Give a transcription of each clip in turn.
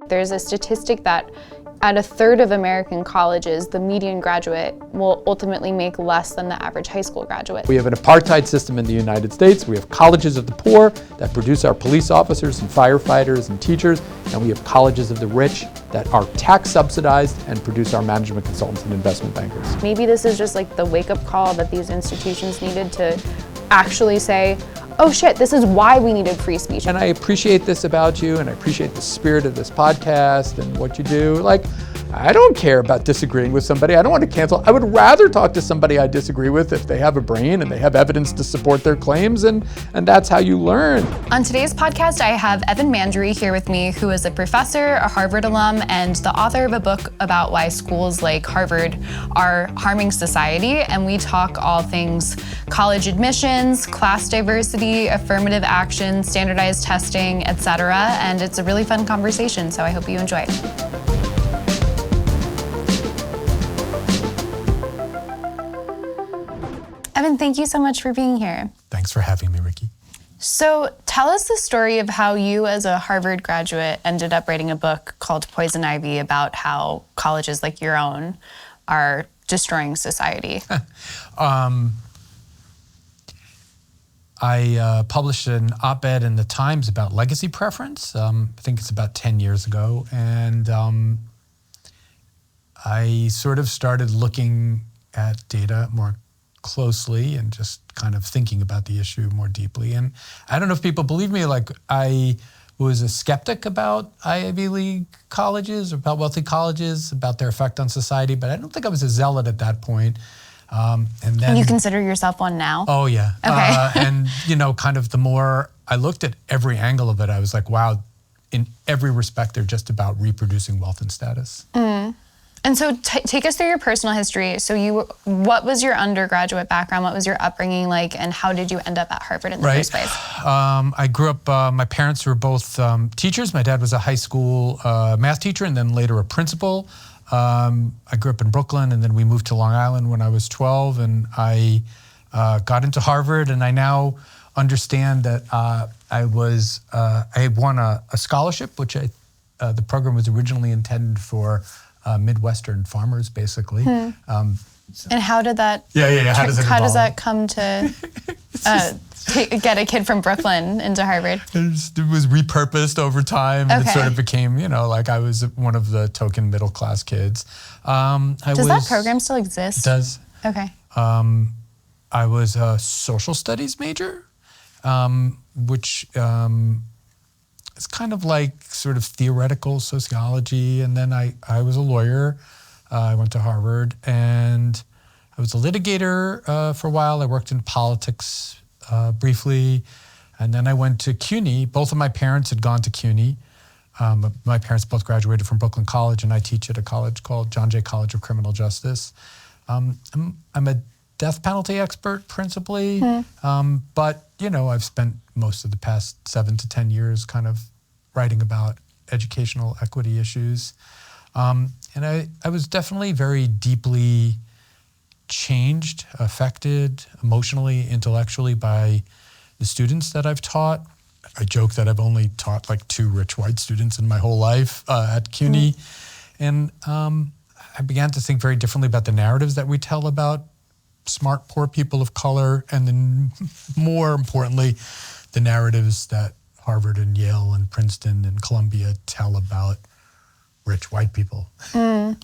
There's a statistic that at a third of American colleges, the median graduate will ultimately make less than the average high school graduate. We have an apartheid system in the United States. We have colleges of the poor that produce our police officers and firefighters and teachers, and we have colleges of the rich that are tax subsidized and produce our management consultants and investment bankers. Maybe this is just like the wake-up call that these institutions needed to actually say, oh shit, this is why we needed free speech. And I appreciate this about you, and I appreciate the spirit of this podcast and what you do. Like, I don't care about disagreeing with somebody. I don't want to cancel. I would rather talk to somebody I disagree with if they have a brain and they have evidence to support their claims, and that's how you learn. On today's podcast, I have Evan Mandery here with me, who is a professor, a Harvard alum, and the author of a book about why schools like Harvard are harming society. And we talk all things college admissions, class diversity, affirmative action, standardized testing, etc. And it's a really fun conversation, so I hope you enjoy. Evan, thank you so much for being here. Thanks for having me, Rikki. So tell us the story of how you, as a Harvard graduate, ended up writing a book called Poison Ivy about how colleges like your own are destroying society. I published an op-ed in the Times about legacy preference. I think it's about 10 years ago. And I sort of started looking at data more closely and just kind of thinking about the issue more deeply. And I don't know if people believe me, like I was a skeptic about Ivy League colleges, or about wealthy colleges, about their effect on society, but I don't think I was a zealot at that point. And then you consider yourself one now? Oh yeah. Okay. And kind of the more I looked at every angle of it, I was like, wow, in every respect, they're just about reproducing wealth and status. Mm. And so take us through your personal history. So what was your undergraduate background? What was your upbringing like? And how did you end up at Harvard in the first place? I grew up, my parents were both teachers. My dad was a high school math teacher and then later a principal. I grew up in Brooklyn, and then we moved to Long Island when I was 12, and I got into Harvard, and I now understand that I had won a scholarship, which the program was originally intended for Midwestern farmers, basically. And how did that? How does that come to get a kid from Brooklyn into Harvard? It was repurposed over time, and it sort of became, like I was one of the token middle class kids. Does that program still exist? It does. Okay. I was a social studies major, which it's kind of like sort of theoretical sociology. And then I was a lawyer. I went to Harvard, and I was a litigator for a while. I worked in politics briefly. And then I went to CUNY. Both of my parents had gone to CUNY. My parents both graduated from Brooklyn College, and I teach at a college called John Jay College of Criminal Justice. I'm a death penalty expert principally, but I've spent most of the past 7 to 10 years kind of writing about educational equity issues. And I was definitely very deeply changed, affected emotionally, intellectually by the students that I've taught. I joke that I've only taught like 2 rich white students in my whole life at CUNY. And I began to think very differently about the narratives that we tell about smart, poor people of color, and then more importantly, the narratives that Harvard and Yale and Princeton and Columbia tell about rich white people. And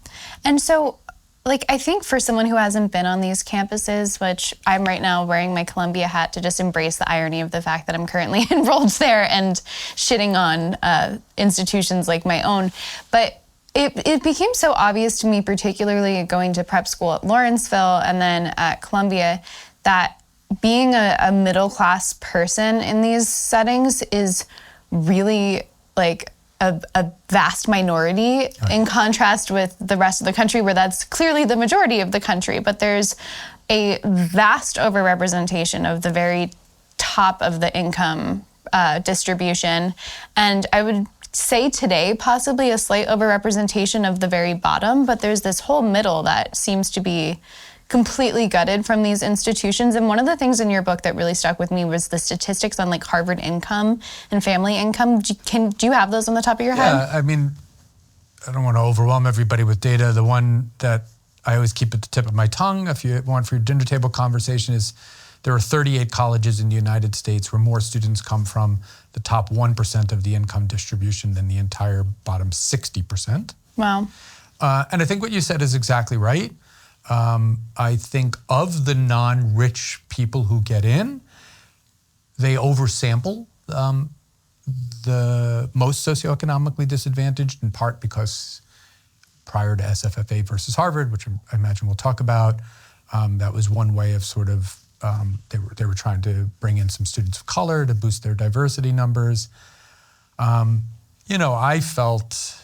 so, I think for someone who hasn't been on these campuses, which I'm right now wearing my Columbia hat to just embrace the irony of the fact that I'm currently enrolled there and shitting on institutions like my own, but it became so obvious to me, particularly going to prep school at Lawrenceville and then at Columbia, that being a middle-class person in these settings is really a vast minority in contrast with the rest of the country, where that's clearly the majority of the country. But there's a vast overrepresentation of the very top of the income distribution. And I would say today, possibly a slight overrepresentation of the very bottom, but there's this whole middle that seems to be completely gutted from these institutions. And one of the things in your book that really stuck with me was the statistics on Harvard income and family income. Do you have those on the top of your head? Yeah, I mean, I don't want to overwhelm everybody with data. The one that I always keep at the tip of my tongue, if you want for your dinner table conversation, is there are 38 colleges in the United States where more students come from the top 1% of the income distribution than the entire bottom 60%. Wow. And I think what you said is exactly right. I think of the non-rich people who get in, they oversample the most socioeconomically disadvantaged, in part because prior to SFFA versus Harvard, which I imagine we'll talk about, that was one way of sort of, they were trying to bring in some students of color to boost their diversity numbers. I felt,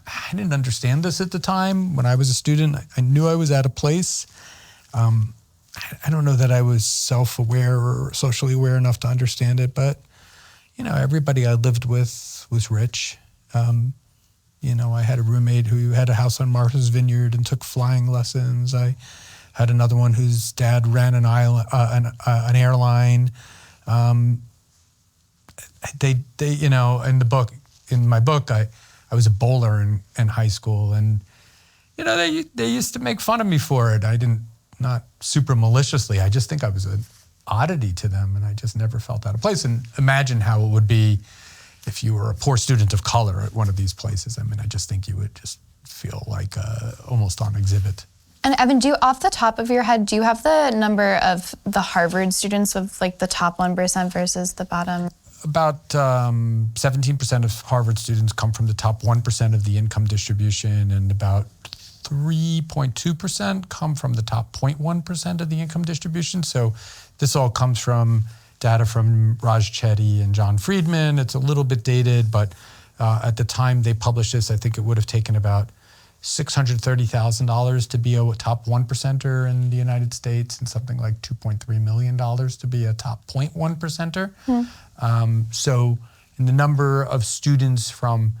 I didn't understand this at the time. When I was a student, I knew I was at a place. I don't know that I was self-aware or socially aware enough to understand it, but, everybody I lived with was rich. I had a roommate who had a house on Martha's Vineyard and took flying lessons. I had another one whose dad ran an airline. In my book, I was a bowler in high school, and they used to make fun of me for it. Not super maliciously. I just think I was an oddity to them, and I just never felt out of place. And imagine how it would be if you were a poor student of color at one of these places. I mean, I just think you would just feel like almost on exhibit. And Evan, off the top of your head, do you have the number of the Harvard students with like the top 1% versus the bottom? About 17% of Harvard students come from the top 1% of the income distribution, and about 3.2% come from the top 0.1% of the income distribution. So this all comes from data from Raj Chetty and John Friedman. It's a little bit dated, but at the time they published this, I think it would have taken about $630,000 to be a top 1%er in the United States, and something like $2.3 million to be a top 0.1%er. So in the number of students from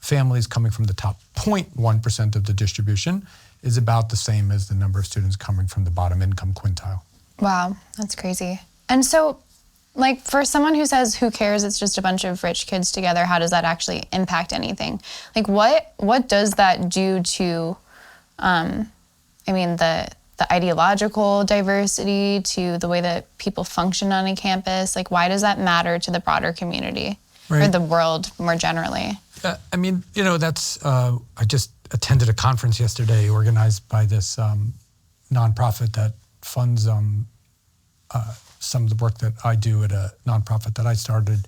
families coming from the top 0.1% of the distribution is about the same as the number of students coming from the bottom income quintile. Wow, that's crazy. And so, like, for someone who says, who cares, it's just a bunch of rich kids together, how does that actually impact anything? Like, what does that do to, the ideological diversity, to the way that people function on a campus? Like, why does that matter to the broader community or the world more generally? That's, I just attended a conference yesterday organized by this nonprofit that funds some of the work that I do at a nonprofit that I started.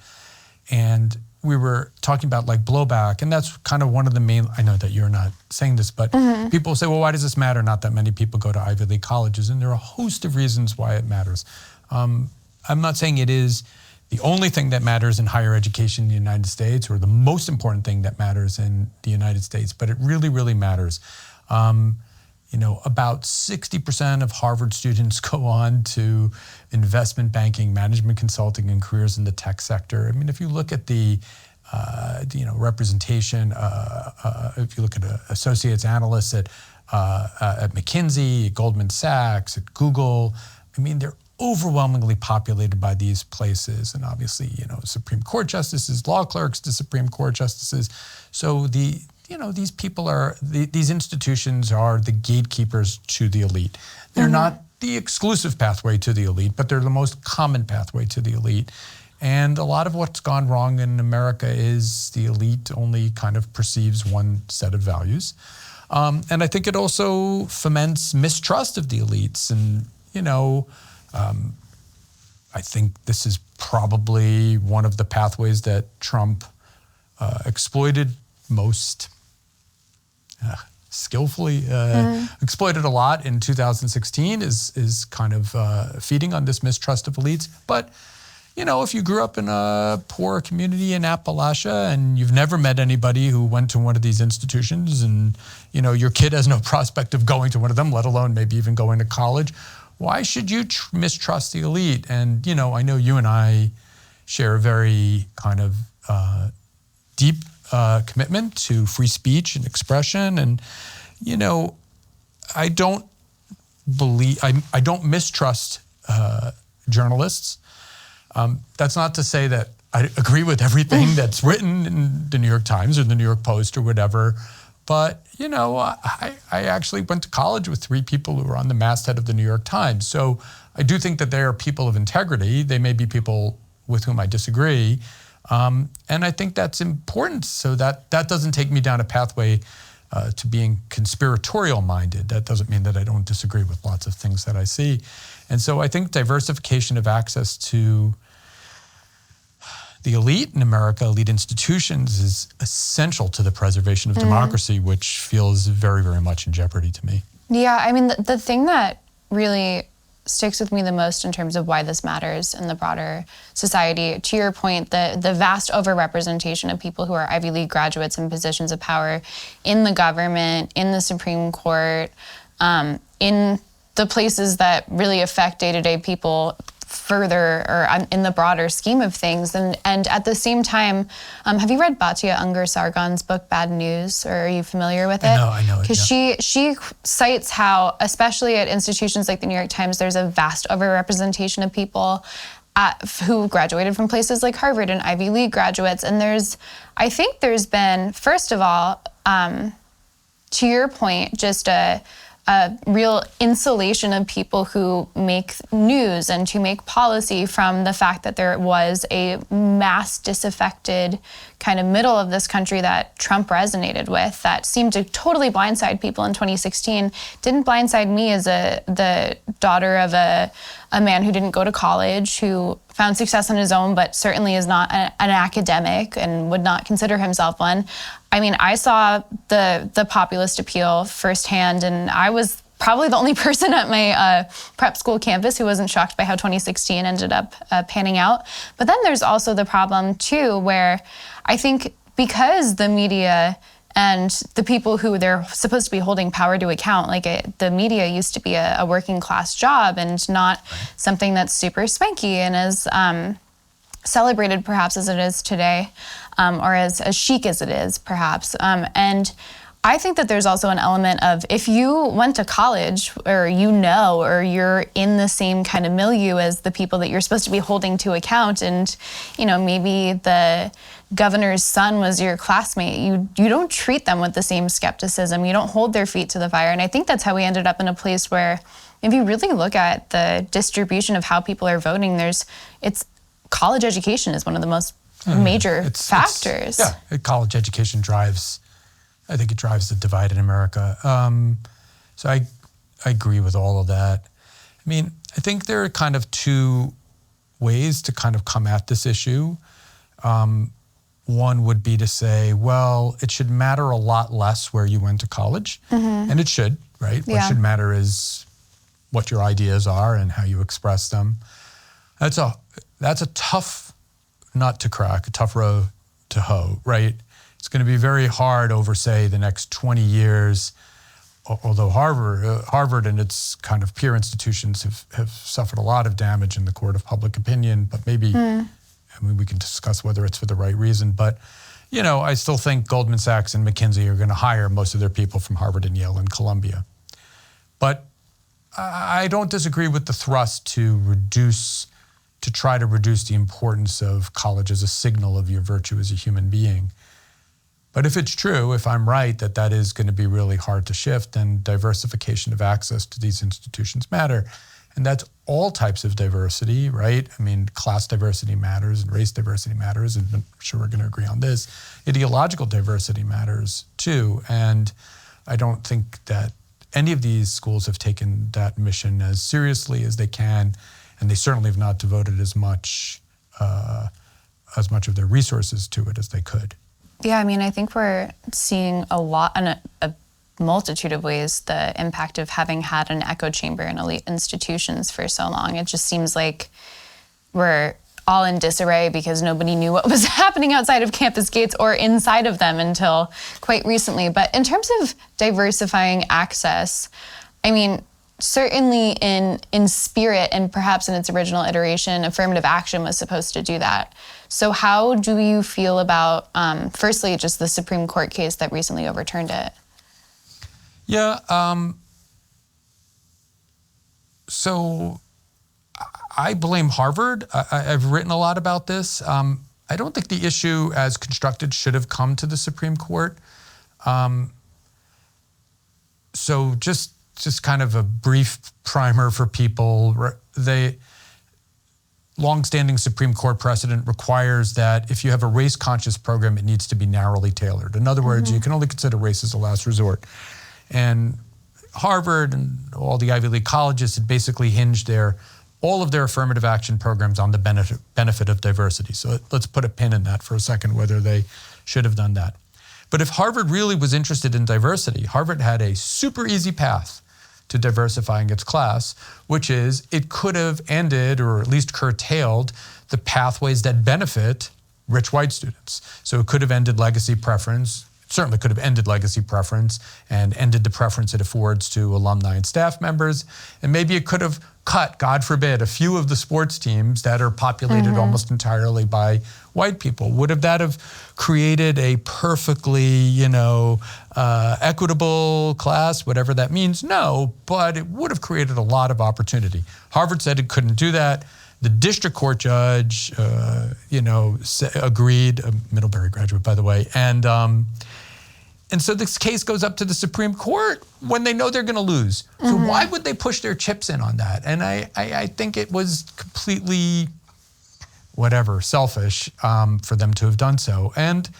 And we were talking about like blowback, and that's kind of one of the main, I know that you're not saying this, but people say, well, why does this matter? Not that many people go to Ivy League colleges, and there are a host of reasons why it matters. I'm not saying it is the only thing that matters in higher education in the United States, or the most important thing that matters in the United States, but it really, really matters. About 60% of Harvard students go on to investment banking, management consulting, and careers in the tech sector. I mean, if you look at the representation, if you look at associates analysts at McKinsey, at Goldman Sachs, at Google, I mean, they're overwhelmingly populated by these places. And obviously, Supreme Court justices, law clerks to Supreme Court justices. So these people these institutions are the gatekeepers to the elite. They're not the exclusive pathway to the elite, but they're the most common pathway to the elite. And a lot of what's gone wrong in America is the elite only kind of perceives one set of values. And I think it also foments mistrust of the elites. And, I think this is probably one of the pathways that Trump exploited most skillfully, exploited a lot in 2016 is kind of feeding on this mistrust of elites. But, if you grew up in a poor community in Appalachia and you've never met anybody who went to one of these institutions, and, your kid has no prospect of going to one of them, let alone maybe even going to college, why should you mistrust the elite? And, I know you and I share a very kind of deep commitment to free speech and expression. And, I don't mistrust journalists. That's not to say that I agree with everything that's written in the New York Times or the New York Post or whatever. But, I actually went to college with 3 people who were on the masthead of the New York Times. So I do think that they are people of integrity. They may be people with whom I disagree. And I think that's important so that doesn't take me down a pathway to being conspiratorial minded. That doesn't mean that I don't disagree with lots of things that I see. And so I think diversification of access to the elite in America, elite institutions, is essential to the preservation of democracy, which feels very, very much in jeopardy to me. Yeah, I mean, the thing that really sticks with me the most in terms of why this matters in the broader society, to your point, the vast overrepresentation of people who are Ivy League graduates in positions of power in the government, in the Supreme Court, in the places that really affect day-to-day people further or in the broader scheme of things. And at the same time, have you read Batya Ungar-Sargon's book, Bad News? Or are you familiar with it? I know it. Because she cites how, especially at institutions like the New York Times, there's a vast overrepresentation of people who graduated from places like Harvard and Ivy League graduates. And I think there's been, first of all, to your point, just a real insulation of people who make news and to make policy from the fact that there was a mass disaffected kind of middle of this country that Trump resonated with, that seemed to totally blindside people in 2016. Didn't blindside me as the daughter of a man who didn't go to college, who found success on his own, but certainly is not an academic and would not consider himself one. I mean, I saw the populist appeal firsthand, and I was probably the only person at my prep school campus who wasn't shocked by how 2016 ended up panning out. But then there's also the problem, too, where I think because the media and the people who they're supposed to be holding power to account, the media used to be a working class job and not something that's super swanky and as celebrated perhaps as it is today, or as chic as it is perhaps. And I think that there's also an element of, if you went to college or or you're in the same kind of milieu as the people that you're supposed to be holding to account, and maybe the governor's son was your classmate, you don't treat them with the same skepticism. You don't hold their feet to the fire. And I think that's how we ended up in a place where, if you really look at the distribution of how people are voting, college education is one of the most major factors. College education drives the divide in America. So I agree with all of that. I mean, I think there are kind of 2 ways to kind of come at this issue. One would be to say, well, it should matter a lot less where you went to college. And it should, right? Yeah. What should matter is what your ideas are and how you express them. That's a tough nut to crack, a tough row to hoe, right? It's going to be very hard over, say, the next 20 years, although Harvard and its kind of peer institutions have suffered a lot of damage in the court of public opinion, but maybe, we can discuss whether it's for the right reason. But, I still think Goldman Sachs and McKinsey are going to hire most of their people from Harvard and Yale and Columbia. But I don't disagree with the thrust to try to reduce the importance of college as a signal of your virtue as a human being. But if it's true, if I'm right, that is going to be really hard to shift, then diversification of access to these institutions matter. And that's all types of diversity, right? I mean, class diversity matters and race diversity matters, and I'm sure we're going to agree on this. Ideological diversity matters too. And I don't think that any of these schools have taken that mission as seriously as they can, and they certainly have not devoted as much of their resources to it as they could. Yeah, I mean, I think we're seeing a lot, in a multitude of ways, the impact of having had an echo chamber in elite institutions for so long. It just seems like we're all in disarray because nobody knew what was happening outside of campus gates or inside of them until quite recently. But in terms of diversifying access, I mean, certainly in spirit and perhaps in its original iteration, affirmative action was supposed to do that. So how do you feel about, firstly, just the Supreme Court case that recently overturned it? Yeah, so I blame Harvard. I've written a lot about this. I don't think the issue as constructed should have come to the Supreme Court. So just kind of a brief primer for people. The longstanding Supreme Court precedent requires that if you have a race-conscious program, it needs to be narrowly tailored. In other words, you can only consider race as a last resort. And Harvard and all the Ivy League colleges had basically hinged all of their affirmative action programs on the benefit of diversity. So let's put a pin in that for a second, whether they should have done that. But if Harvard really was interested in diversity, Harvard had a super easy path to diversifying its class, which is it could have ended or at least curtailed the pathways that benefit rich white students. So it could have ended legacy preference, certainly could have ended legacy preference and ended the preference it affords to alumni and staff members. And maybe it could have cut, God forbid, a few of the sports teams that are populated almost entirely by white people. Would that have created a perfectly, equitable class, whatever that means? No, but it would have created a lot of opportunity. Harvard said it couldn't do that. The district court judge, agreed, a Middlebury graduate, by the way, and so this case goes up to the Supreme Court when they know they're going to lose. So why would they push their chips in on that? And I think it was completely, selfish for them to have done so. And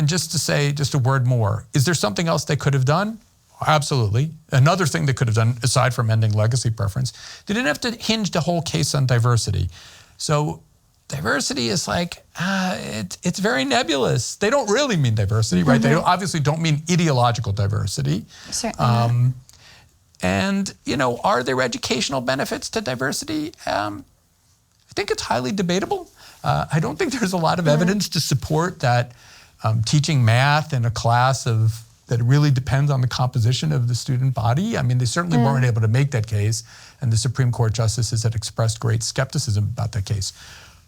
just to say just a word more, is there something else they could have done? Absolutely. Another thing they could have done, aside from ending legacy preference, they didn't have to hinge the whole case on diversity. So diversity is it's very nebulous. They don't really mean diversity, right? They obviously don't mean ideological diversity. Certainly. And, are there educational benefits to diversity? I think it's highly debatable. I don't think there's a lot of evidence to support that teaching math in a class that really depends on the composition of the student body. I mean, they certainly weren't able to make that case, and the Supreme Court justices had expressed great skepticism about that case.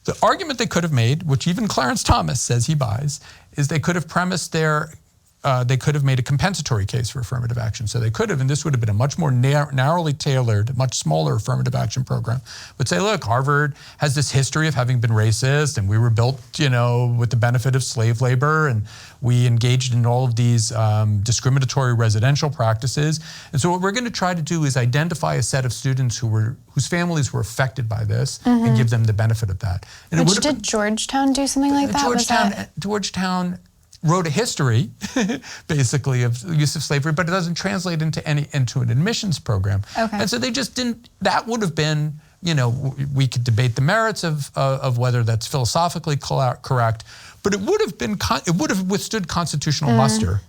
The argument they could have made, which even Clarence Thomas says he buys, is they could have premised they could have made a compensatory case for affirmative action. So they could have, and this would have been a much more narrowly tailored, much smaller affirmative action program, would say, look, Harvard has this history of having been racist, and we were built, with the benefit of slave labor, and we engaged in all of these discriminatory residential practices. And so what we're going to try to do is identify a set of students whose families were affected by this and give them the benefit of that. And Which did Georgetown do something like that? Georgetown wrote a history, basically, of the use of slavery, but it doesn't translate into an admissions program. Okay. And so they just didn't. That would have been, we could debate the merits of whether that's philosophically correct, but it would have withstood constitutional muster.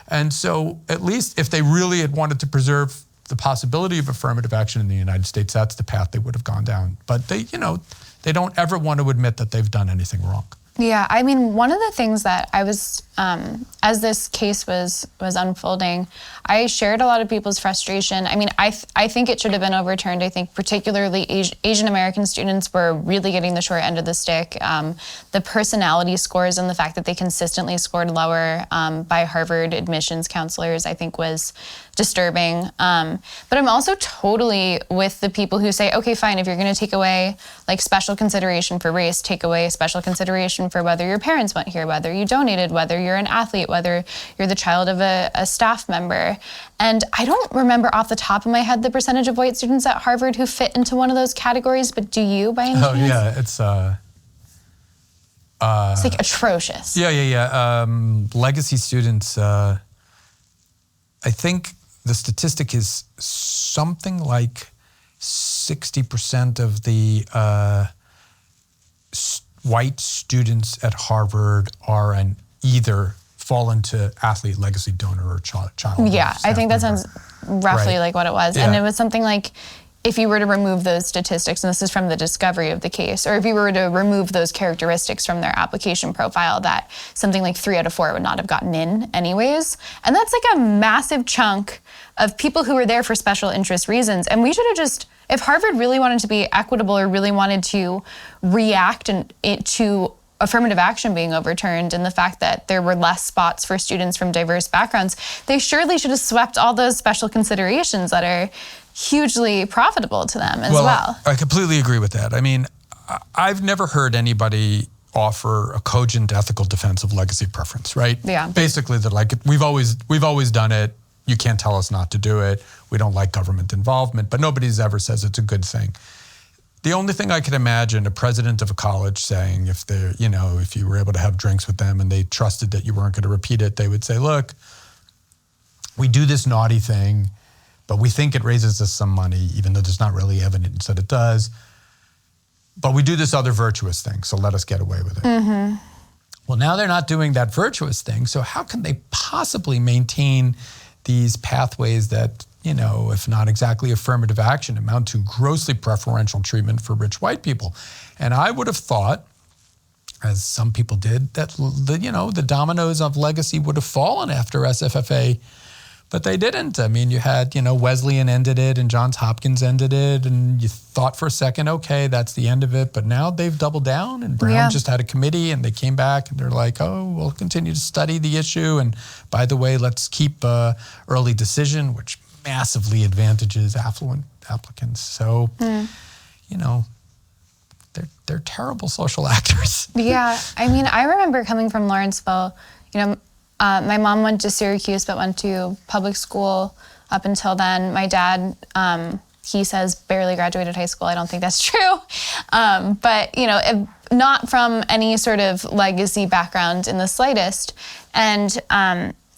And so, at least if they really had wanted to preserve the possibility of affirmative action in the United States, that's the path they would have gone down. But they don't ever want to admit that they've done anything wrong. Yeah, I mean, one of the things that I was, as this case was unfolding, I shared a lot of people's frustration. I mean, I think it should have been overturned. I think particularly Asian American students were really getting the short end of the stick. The personality scores and the fact that they consistently scored lower by Harvard admissions counselors, I think was disturbing. But I'm also totally with the people who say, okay, fine, if you're going to take away special consideration for race, take away special consideration for whether your parents went here, whether you donated, whether you're an athlete, whether you're the child of a staff member. And I don't remember off the top of my head the percentage of white students at Harvard who fit into one of those categories, but do you by any chance? Oh yeah, it's atrocious. Yeah. Legacy students, I think the statistic is something like 60% of the white students at Harvard are either fall into athlete, legacy donor, or child. Yeah, I think that sounds roughly like what it was. Yeah. And it was something like, if you were to remove those statistics, and this is from the discovery of the case, or if you were to remove those characteristics from their application profile, that something like 3 out of 4 would not have gotten in anyways. And that's a massive chunk of people who were there for special interest reasons. And we should have just, if Harvard really wanted to be equitable or really wanted to react to affirmative action being overturned and the fact that there were less spots for students from diverse backgrounds, they surely should have swept all those special considerations that are hugely profitable to them as well. I completely agree with that. I mean, I've never heard anybody offer a cogent ethical defense of legacy preference, right? Yeah. Basically, that like we've always done it. You can't tell us not to do it. We don't like government involvement, but nobody's ever says it's a good thing. The only thing I could imagine a president of a college saying, if you were able to have drinks with them and they trusted that you weren't going to repeat it, they would say, look, we do this naughty thing, but we think it raises us some money, even though there's not really evidence that it does. But we do this other virtuous thing, so let us get away with it. Mm-hmm. Well, now they're not doing that virtuous thing, so how can they possibly maintain these pathways that, if not exactly affirmative action, amount to grossly preferential treatment for rich white people? And I would have thought, as some people did, that the dominoes of legacy would have fallen after SFFA, but they didn't. I mean, you had, Wesleyan ended it and Johns Hopkins ended it, and you thought for a second, okay, that's the end of it. But now they've doubled down, and Brown just had a committee, and they came back and they're like, oh, we'll continue to study the issue. And by the way, let's keep early decision, which massively advantages affluent applicants. So, they're terrible social actors. Yeah. I mean, I remember coming from Lawrenceville, my mom went to Syracuse but went to public school up until then. My dad, he says barely graduated high school. I don't think that's true. But, not from any sort of legacy background in the slightest. And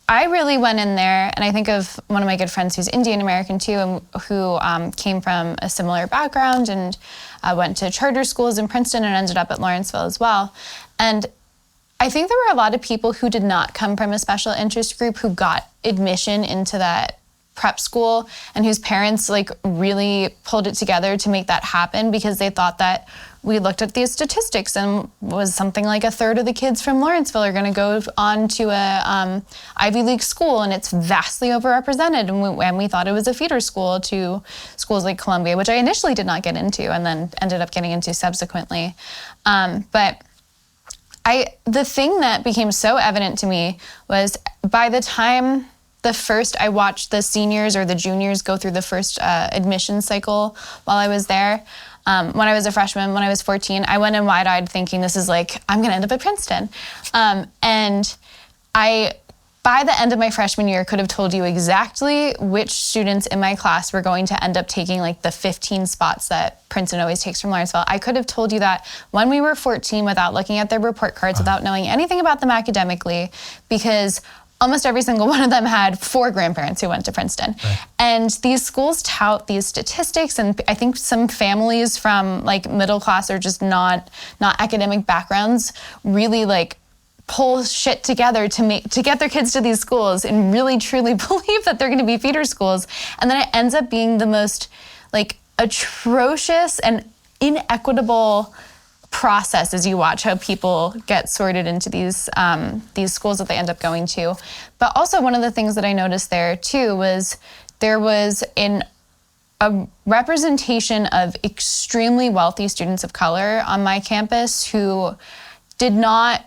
I really went in there, and I think of one of my good friends who's Indian American too, and who came from a similar background and went to charter schools in Princeton and ended up at Lawrenceville as well. And I think there were a lot of people who did not come from a special interest group who got admission into that prep school and whose parents really pulled it together to make that happen, because they thought that we looked at these statistics and was something like a third of the kids from Lawrenceville are going to go on to a Ivy League school, and it's vastly overrepresented. And we thought it was a feeder school to schools like Columbia, which I initially did not get into and then ended up getting into subsequently. But the thing that became so evident to me was by the time I watched the seniors or the juniors go through the first admission cycle while I was there. When I was a freshman, when I was 14, I went in wide-eyed thinking this is I'm going to end up at Princeton. And I, by the end of my freshman year, could have told you exactly which students in my class were going to end up taking the 15 spots that Princeton always takes from Lawrenceville. I could have told you that when we were 14 without looking at their report cards, without knowing anything about them academically, because almost every single one of them had 4 grandparents who went to Princeton. Right. And these schools tout these statistics, and I think some families from middle class or just not academic backgrounds really pull shit together to get their kids to these schools and really truly believe that they're going to be feeder schools. And then it ends up being the most atrocious and inequitable process as you watch how people get sorted into these schools that they end up going to. But also one of the things that I noticed there too was there was a representation of extremely wealthy students of color on my campus who did not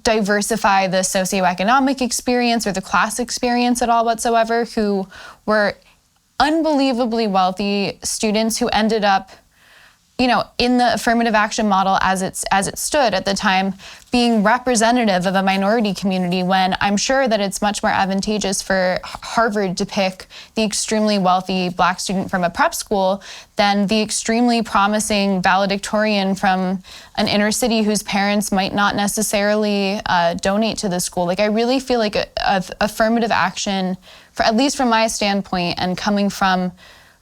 diversify the socioeconomic experience or the class experience at all whatsoever, who were unbelievably wealthy students who ended up in the affirmative action model as it stood at the time, being representative of a minority community, when I'm sure that it's much more advantageous for Harvard to pick the extremely wealthy Black student from a prep school than the extremely promising valedictorian from an inner city whose parents might not necessarily donate to the school. I really feel like affirmative action, at least from my standpoint, and coming from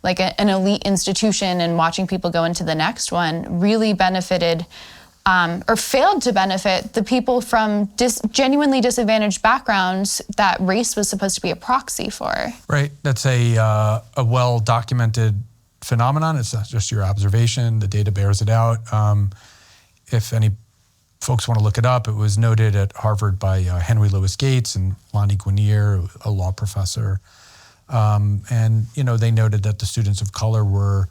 an elite institution and watching people go into the next one, really benefited or failed to benefit the people from genuinely disadvantaged backgrounds that race was supposed to be a proxy for. Right. That's a well-documented phenomenon. It's not just your observation. The data bears it out. If any folks want to look it up, it was noted at Harvard by Henry Louis Gates and Lonnie Guinier, a law professor. And they noted that the students of color were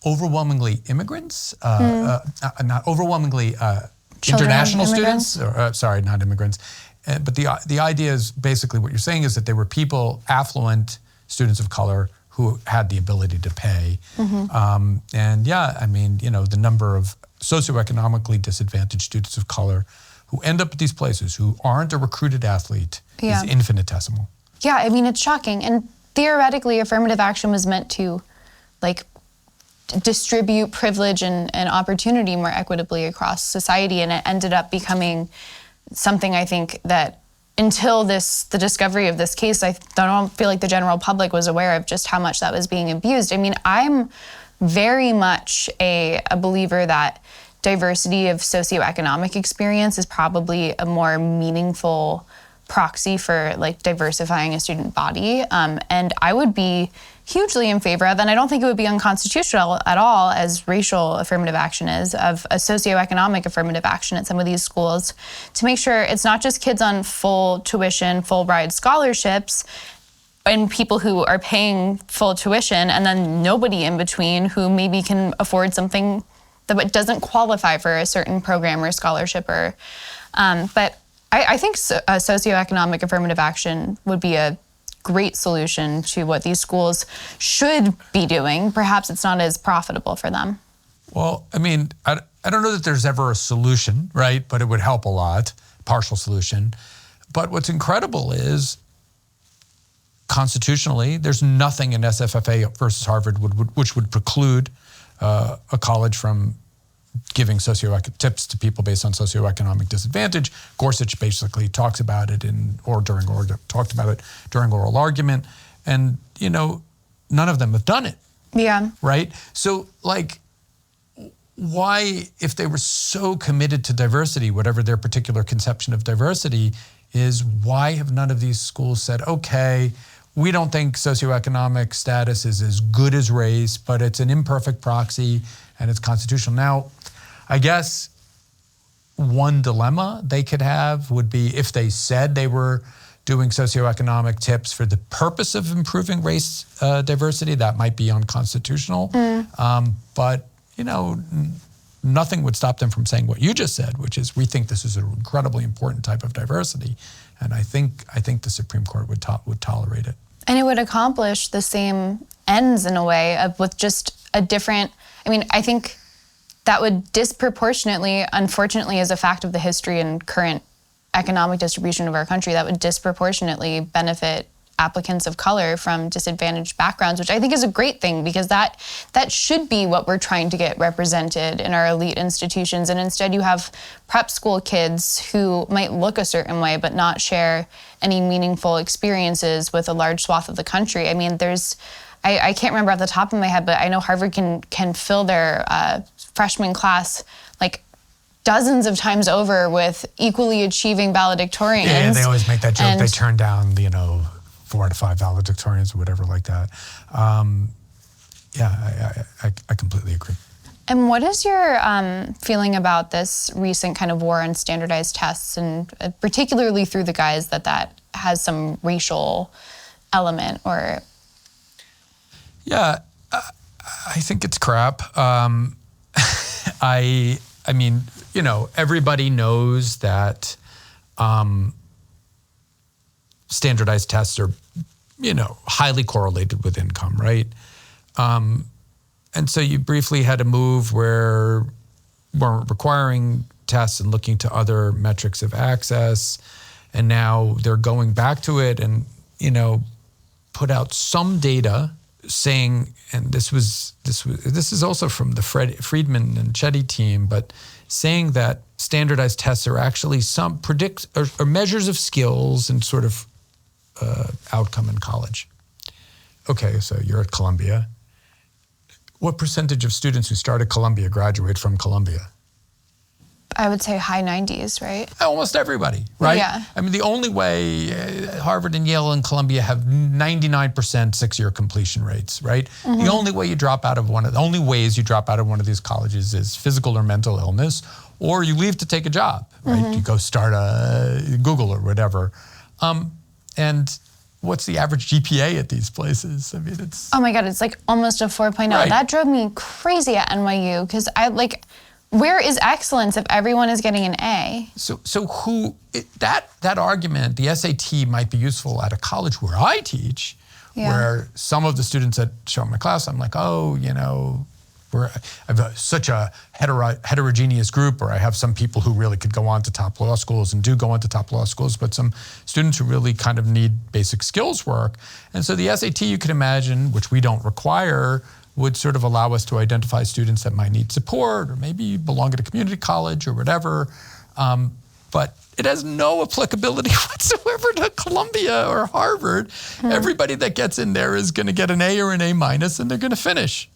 overwhelmingly immigrants, not overwhelmingly international students, sorry, not immigrants. But the idea is basically what you're saying is that they were people, affluent students of color, who had the ability to pay. Mm-hmm. And yeah, I mean, the number of socioeconomically disadvantaged students of color who end up at these places who aren't a recruited athlete is infinitesimal. Yeah, I mean, it's shocking. And theoretically, affirmative action was meant to, like, distribute privilege and opportunity more equitably across society, and it ended up becoming something, I think, that until the discovery of this case, I don't feel like the general public was aware of just how much that was being abused. I mean, I'm very much a believer that diversity of socioeconomic experience is probably a more meaningful proxy for, like, diversifying a student body. And I would be hugely in favor of, and I don't think it would be unconstitutional at all, as racial affirmative action is, of a socioeconomic affirmative action at some of these schools to make sure it's not just kids on full tuition, full ride scholarships, and people who are paying full tuition, and then nobody in between who maybe can afford something that doesn't qualify for a certain program or scholarship. But I think a socioeconomic affirmative action would be a great solution to what these schools should be doing. Perhaps it's not as profitable for them. Well, I mean, I don't know that there's ever a solution, right? But it would help a lot, partial solution. But what's incredible is, constitutionally, there's nothing in SFFA versus Harvard which would preclude a college from giving tips to people based on socioeconomic disadvantage. Gorsuch basically talks about it talked about it during oral argument, and none of them have done it. Yeah. Right. So, like, why, if they were so committed to diversity, whatever their particular conception of diversity is, why have none of these schools said, okay, we don't think socioeconomic status is as good as race, but it's an imperfect proxy and it's constitutional. Now, I guess one dilemma they could have would be if they said they were doing socioeconomic tips for the purpose of improving race diversity, that might be unconstitutional. But, nothing would stop them from saying what you just said, which is, we think this is an incredibly important type of diversity. And I think the Supreme Court would tolerate it. And it would accomplish the same ends in a way with just a different, I think that would disproportionately, unfortunately, as a fact of the history and current economic distribution of our country, that would disproportionately benefit applicants of color from disadvantaged backgrounds, which I think is a great thing, because that should be what we're trying to get represented in our elite institutions. And instead you have prep school kids who might look a certain way but not share any meaningful experiences with a large swath of the country. I can't remember off the top of my head, but I know Harvard can fill their freshman class like dozens of times over with equally achieving valedictorians. Yeah, they always make that joke. They turn down, 4 out of 5 valedictorians or whatever like that. I completely agree. And what is your feeling about this recent kind of war on standardized tests, and particularly through the guise that has some racial element or... Yeah, I think it's crap. Everybody knows that standardized tests are, highly correlated with income, right? And so you briefly had a move where weren't requiring tests and looking to other metrics of access, and now they're going back to it and, put out some data saying, and this is also from the Friedman and Chetty team, but saying that standardized tests are actually some or measures of skills and sort of outcome in college. Okay, so you're at Columbia. What percentage of students who start at Columbia graduate from Columbia? I would say high 90s, right? Almost everybody, right? Yeah. The only way Harvard and Yale and Columbia have 99% 6-year completion rates, right? Mm-hmm. The only way you drop out of the only ways you drop out of one of these colleges is physical or mental illness, or you leave to take a job, right? Mm-hmm. You go start a Google or whatever. And what's the average GPA at these places? It's... Oh my God, it's like almost a 4.0. Right. That drove me crazy at NYU, because where is excellence if everyone is getting an A? So that argument, the SAT might be useful at a college where I teach, where some of the students that show up in my class, I'm like, where I have such a heterogeneous group, or I have some people who really could go on to top law schools and do go on to top law schools, but some students who really kind of need basic skills work. And so the SAT, you can imagine, which we don't require, would sort of allow us to identify students that might need support or maybe belong at a community college or whatever. But it has no applicability whatsoever to Columbia or Harvard. Everybody that gets in there is going to get an A or an A minus, and they're going to finish.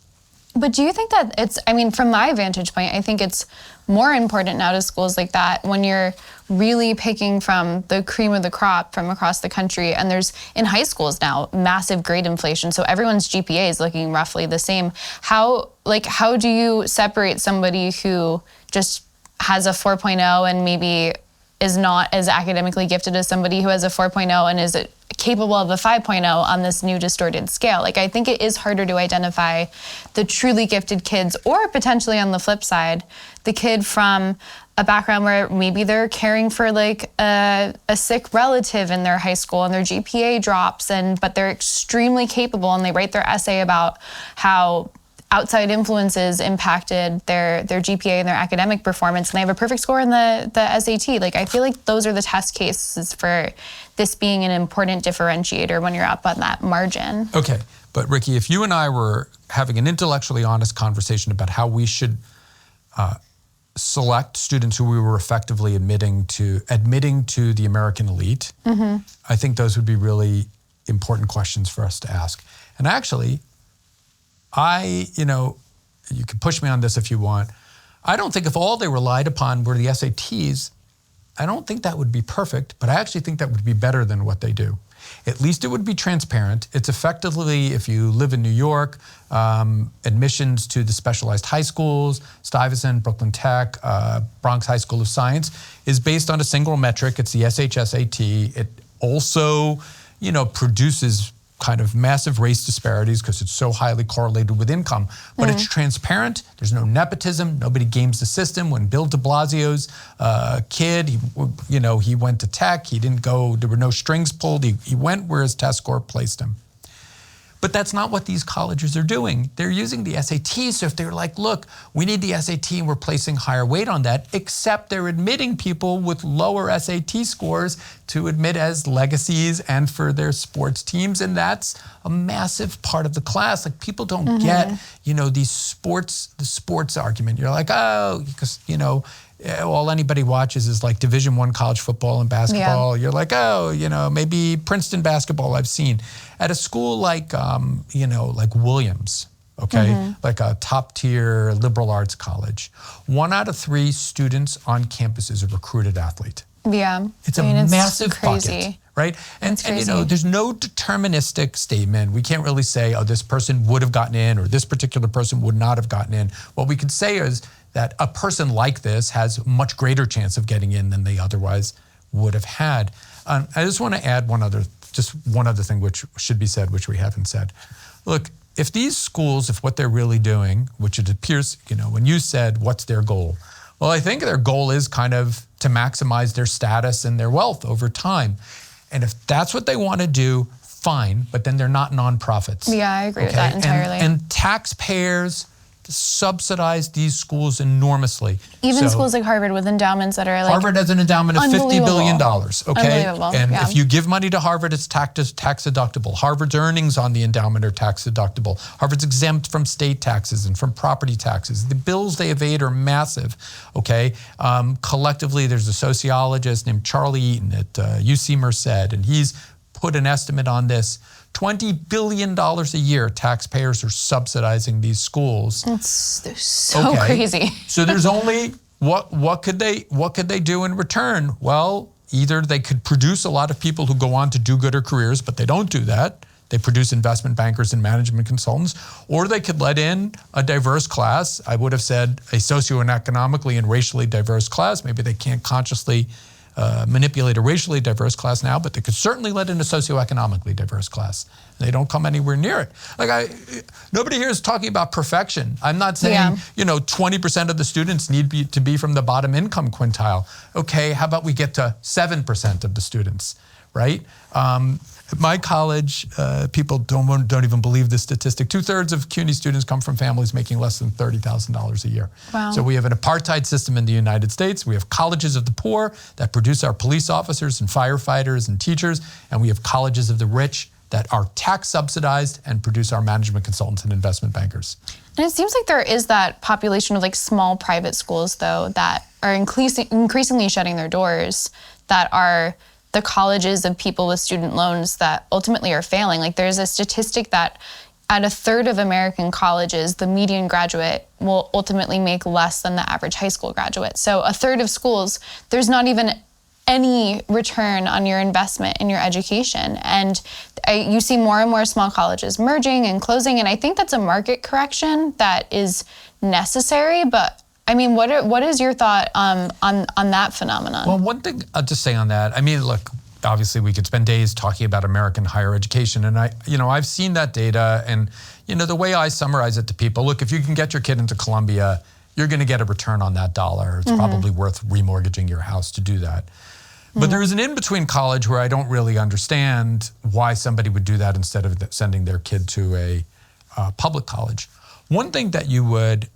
But do you think that it's, I mean, from my vantage point, I think it's more important now to schools like that when you're really picking from the cream of the crop from across the country. And there's, in high schools now, massive grade inflation. So everyone's GPA is looking roughly the same. How do you separate somebody who just has a 4.0 and maybe is not as academically gifted as somebody who has a 4.0 and is capable of a 5.0 on this new distorted scale? Like, I think it is harder to identify the truly gifted kids, or potentially on the flip side, the kid from a background where maybe they're caring for like a sick relative in their high school and their GPA drops, but they're extremely capable and they write their essay about how outside influences impacted their GPA and their academic performance, and they have a perfect score in the SAT. Like, I feel like those are the test cases for this being an important differentiator when you're up on that margin. Okay, but Rikki, if you and I were having an intellectually honest conversation about how we should select students who we were effectively admitting to the American elite, I think those would be really important questions for us to ask. And actually, you can push me on this if you want. I don't think if all they relied upon were the SATs, I don't think that would be perfect, but I actually think that would be better than what they do. At least it would be transparent. It's effectively, if you live in New York, admissions to the specialized high schools, Stuyvesant, Brooklyn Tech, Bronx High School of Science, is based on a single metric. It's the SHSAT. It also, produces kind of massive race disparities because it's so highly correlated with income. But it's transparent. There's no nepotism. Nobody games the system. When Bill de Blasio's kid, he went to tech. He didn't go, there were no strings pulled. He went where his test score placed him. But that's not what these colleges are doing. They're using the SAT. So if they're like, look, we need the SAT and we're placing higher weight on that, except they're admitting people with lower SAT scores to admit as legacies and for their sports teams. And that's a massive part of the class. Like, people don't get, the sports argument. You're like, oh, because, all anybody watches is like Division I college football and basketball. Yeah. You're like, oh, maybe Princeton basketball I've seen. At a school like, like Williams, okay, like a top tier liberal arts college, 1 out of 3 students on campus is a recruited athlete. Yeah. It's massive crazy. bucket, right? And there's no deterministic statement. We can't really say, oh, this person would have gotten in or this particular person would not have gotten in. What we could say is that a person like this has much greater chance of getting in than they otherwise would have had. I just want to add one other thing which should be said, which we haven't said. Look, if these schools, if what they're really doing, which it appears, when you said, what's their goal? Well, I think their goal is kind of to maximize their status and their wealth over time. And if that's what they want to do, fine, but then they're not nonprofits. Yeah, I agree with that entirely. And taxpayers subsidize these schools enormously. Even schools like Harvard with endowments that are like Harvard has an endowment of $50 billion, okay? And yeah. if you give money to Harvard, it's tax deductible. Harvard's earnings on the endowment are tax deductible. Harvard's exempt from state taxes and from property taxes. The bills they evade are massive, okay? Collectively, there's a sociologist named Charlie Eaton at UC Merced, and he's put an estimate on this. $20 billion a year taxpayers are subsidizing these schools. They're so crazy. So there's only, what could they do in return? Well, either they could produce a lot of people who go on to do-gooder careers, but they don't do that. They produce investment bankers and management consultants, or they could let in a diverse class. I would have said a socioeconomically and racially diverse class. Maybe they can't consciously manipulate a racially diverse class now, but they could certainly let in a socioeconomically diverse class. They don't come anywhere near it. Nobody here is talking about perfection. I'm not saying, 20% of the students need to be from the bottom income quintile. Okay, how about we get to 7% of the students, right? At my college, people don't even believe this statistic. 2/3 of CUNY students come from families making less than $30,000 a year. Wow. So we have an apartheid system in the United States. We have colleges of the poor that produce our police officers and firefighters and teachers, and we have colleges of the rich that are tax subsidized and produce our management consultants and investment bankers. And it seems like there is that population of like small private schools, though, that are increasingly shutting their doors, that are the colleges of people with student loans that ultimately are failing. Like there's a statistic that at 1/3 of American colleges, the median graduate will ultimately make less than the average high school graduate. So 1/3 of schools, there's not even any return on your investment in your education. And you see more and more small colleges merging and closing. And I think that's a market correction that is necessary. But I mean, what is your thought on that phenomenon? Well, one thing I'll just say on that, I mean, look, obviously we could spend days talking about American higher education. And I've seen that data, and, the way I summarize it to people, look, if you can get your kid into Columbia, you're going to get a return on that dollar. It's probably worth remortgaging your house to do that. But there is an in-between college where I don't really understand why somebody would do that instead of sending their kid to a public college. One thing that you would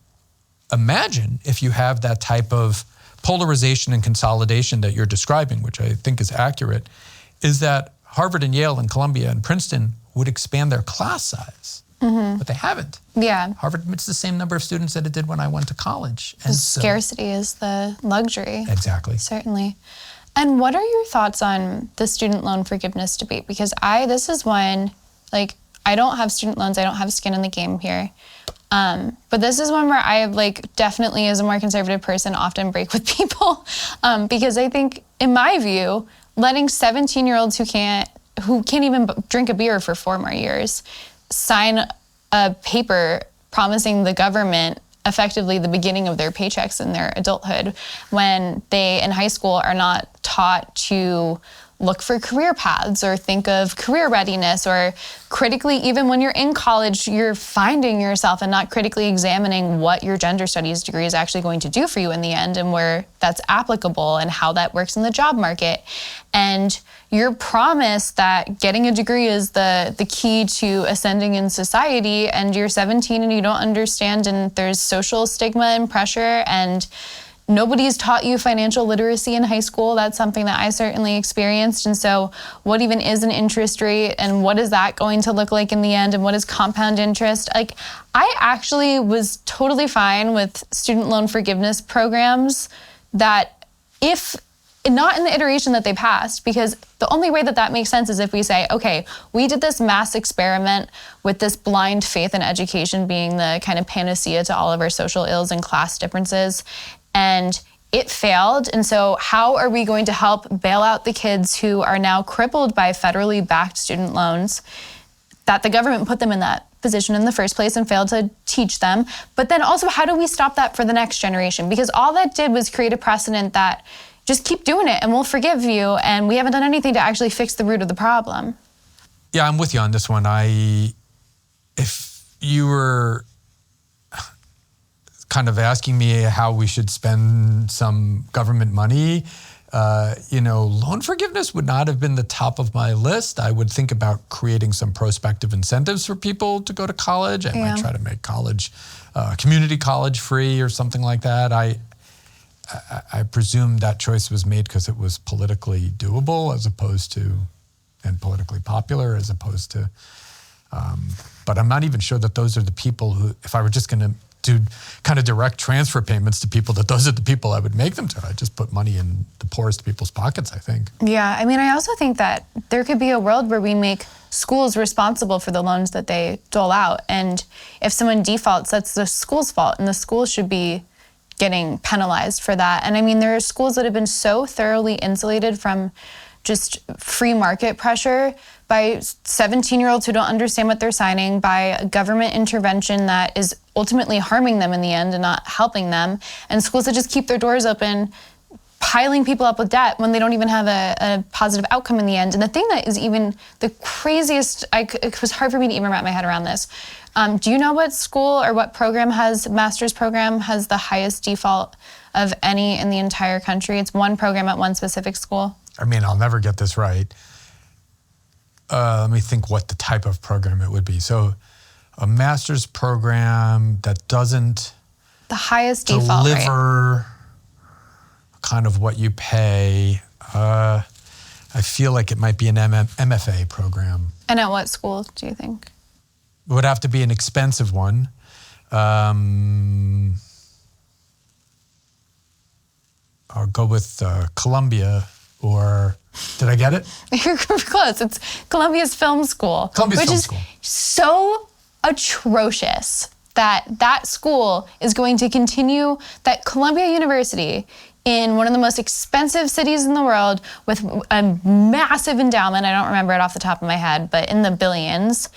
imagine if you have that type of polarization and consolidation that you're describing, which I think is accurate, is that Harvard and Yale and Columbia and Princeton would expand their class size. But they haven't. Yeah. Harvard admits the same number of students that it did when I went to college. And scarcity is the luxury. Exactly. Certainly. And what are your thoughts on the student loan forgiveness debate? Because this is one, like, I don't have student loans. I don't have skin in the game here. But this is one where I definitely, as a more conservative person, often break with people. Because I think, in my view, letting 17-year-olds who can't even drink a beer for 4 more years sign a paper promising the government effectively the beginning of their paychecks in their adulthood, when they in high school are not taught to look for career paths or think of career readiness, or critically, even when you're in college, you're finding yourself and not critically examining what your gender studies degree is actually going to do for you in the end, and where that's applicable and how that works in the job market. And your promise that getting a degree is the key to ascending in society, and you're 17 and you don't understand, and there's social stigma and pressure, and nobody's taught you financial literacy in high school. That's something that I certainly experienced. And so what even is an interest rate, and what is that going to look like in the end, and what is compound interest? Like, I actually was totally fine with student loan forgiveness programs that, if not in the iteration that they passed, because the only way that makes sense is if we say, okay, we did this mass experiment with this blind faith in education being the kind of panacea to all of our social ills and class differences, and it failed. And so how are we going to help bail out the kids who are now crippled by federally backed student loans that the government put them in that position in the first place and failed to teach them? But then also, how do we stop that for the next generation? Because all that did was create a precedent that just keep doing it and we'll forgive you, and we haven't done anything to actually fix the root of the problem. Yeah, I'm with you on this one. If you were kind of asking me how we should spend some government money, loan forgiveness would not have been the top of my list. I would think about creating some prospective incentives for people to go to college. I might try to make college, community college free or something like that. I presume that choice was made because it was politically doable and politically popular, as opposed to, but I'm not even sure that those are the people who, if I were just going to do kind of direct transfer payments to people, that those are the people I would make them to. I just put money in the poorest people's pockets, I think. Yeah, I mean, I also think that there could be a world where we make schools responsible for the loans that they dole out. And if someone defaults, that's the school's fault, and the school should be getting penalized for that. And I mean, there are schools that have been so thoroughly insulated from just free market pressure by 17-year-olds who don't understand what they're signing, by government intervention that is ultimately harming them in the end and not helping them, and schools that just keep their doors open, piling people up with debt when they don't even have a positive outcome in the end. And the thing that is even the craziest, it was hard for me to even wrap my head around this. Do you know what school or what master's program has the highest default of any in the entire country? It's one program at one specific school. I mean, I'll never get this right. let me think what the type of program it would be. So a master's program that doesn't The highest default rate. deliver kind of what you pay. I feel like it might be an MFA program. And at what school do you think? It would have to be an expensive one. I'll go with Columbia, or did I get it? You're close. It's Columbia's film school. Columbia's which film is school. so atrocious that school is going to continue, that Columbia University, in one of the most expensive cities in the world with a massive endowment, I don't remember it off the top of my head, but in the billions,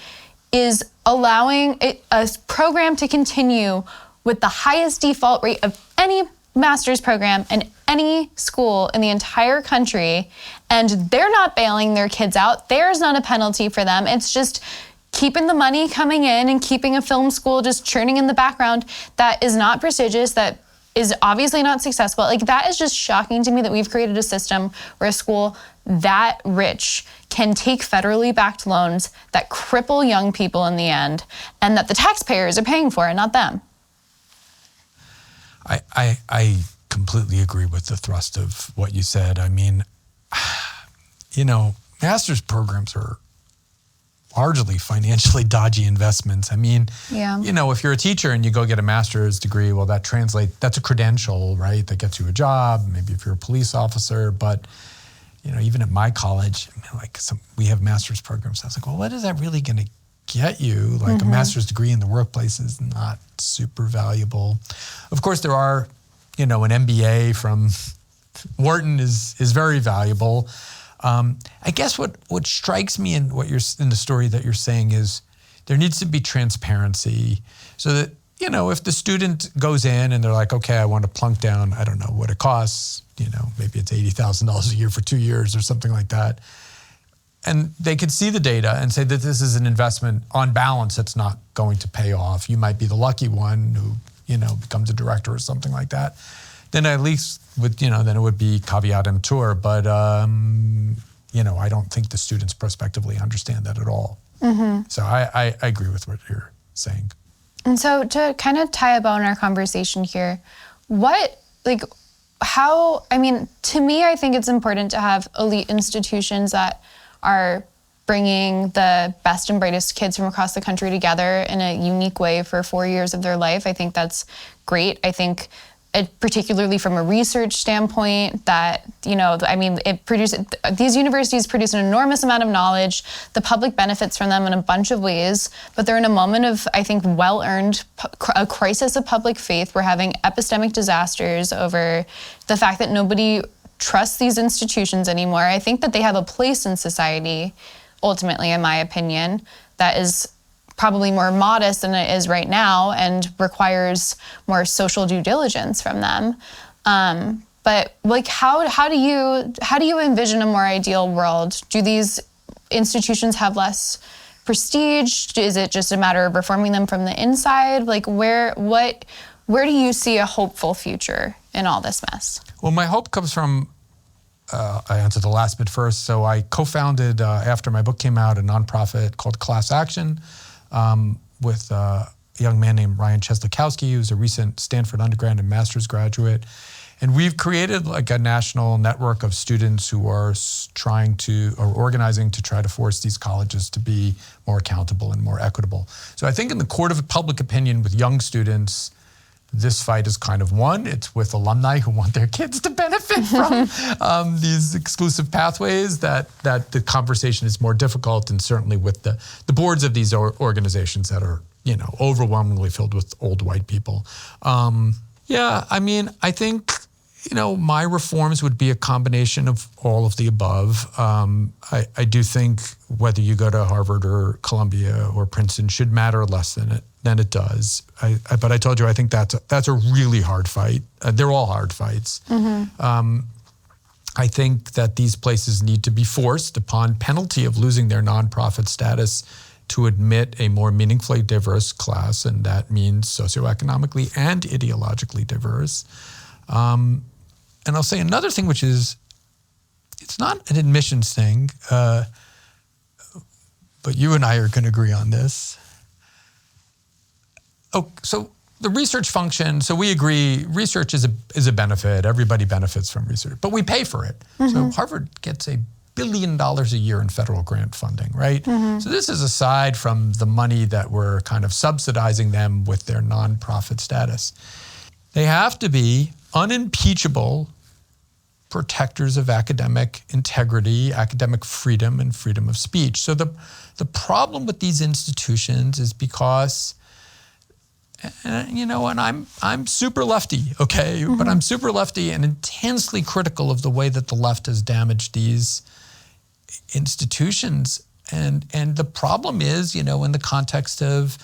is allowing a program to continue with the highest default rate of any master's program in any school in the entire country, and they're not bailing their kids out. There's not a penalty for them. It's just keeping the money coming in and keeping a film school just churning in the background that is not prestigious, that is obviously not successful. Like, that is just shocking to me that we've created a system where a school that rich can take federally backed loans that cripple young people in the end, and that the taxpayers are paying for it, not them. I completely agree with the thrust of what you said. I mean, you know, master's programs are largely financially dodgy investments. I mean, you know, if you're a teacher and you go get a master's degree, well, that's a credential, right? That gets you a job, maybe if you're a police officer. But, you know, even at my college, I mean, like we have master's programs. I was like, well, what is that really going to get you? Like a master's degree in the workplace is not super valuable. Of course, there are, you know, an MBA from Wharton is very valuable. I guess what strikes me in the story that you're saying is there needs to be transparency, so that, you know, if the student goes in and they're like, okay, I want to plunk down, I don't know what it costs, you know, maybe it's $80,000 a year for 2 years or something like that, and they could see the data and say that this is an investment on balance that's not going to pay off. You might be the lucky one who, you know, becomes a director or something like that. Then at least then it would be caveat emptor. But, you know, I don't think the students prospectively understand that at all. So I agree with what you're saying. And so to kind of tie a bow in our conversation here, to me, I think it's important to have elite institutions that are bringing the best and brightest kids from across the country together in a unique way for 4 years of their life. I think that's great. I think particularly from a research standpoint, that, you know, I mean, these universities produce an enormous amount of knowledge. The public benefits from them in a bunch of ways, but they're in a moment of, I think, well-earned a crisis of public faith. We're having epistemic disasters over the fact that nobody trusts these institutions anymore. I think that they have a place in society, ultimately, in my opinion, that is probably more modest than it is right now and requires more social due diligence from them. But like, how do you envision a more ideal world? Do these institutions have less prestige? Is it just a matter of reforming them from the inside? Like, where do you see a hopeful future in all this mess? Well, my hope comes from, I answered the last bit first. So I co-founded, after my book came out, a nonprofit called Class Action, with a young man named Ryan Cheslakowski, who's a recent Stanford undergrad and master's graduate. And we've created like a national network of students who are organizing to try to force these colleges to be more accountable and more equitable. So I think in the court of public opinion with young students, this fight is kind of won. It's with alumni who want their kids to benefit from these exclusive pathways that the conversation is more difficult, and certainly with the boards of these organizations that are, you know, overwhelmingly filled with old white people. I mean, I think, you know, my reforms would be a combination of all of the above. I do think whether you go to Harvard or Columbia or Princeton should matter less than it does. But I told you, I think that's a really hard fight. They're all hard fights. I think that these places need to be forced, upon penalty of losing their nonprofit status, to admit a more meaningfully diverse class, and that means socioeconomically and ideologically diverse. And I'll say another thing, which is, it's not an admissions thing. but you and I are going to agree on this. Oh, so the research function, so we agree research is a benefit. Everybody benefits from research, but we pay for it. So Harvard gets $1 billion a year in federal grant funding, right? So this is aside from the money that we're kind of subsidizing them with their nonprofit status. They have to be unimpeachable protectors of academic integrity, academic freedom, and freedom of speech. So the problem with these institutions is because, and I'm super lefty, okay? But I'm super lefty and intensely critical of the way that the left has damaged these institutions. And the problem is, in the context of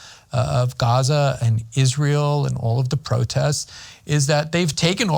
Gaza and Israel and all of the protests, is that they've taken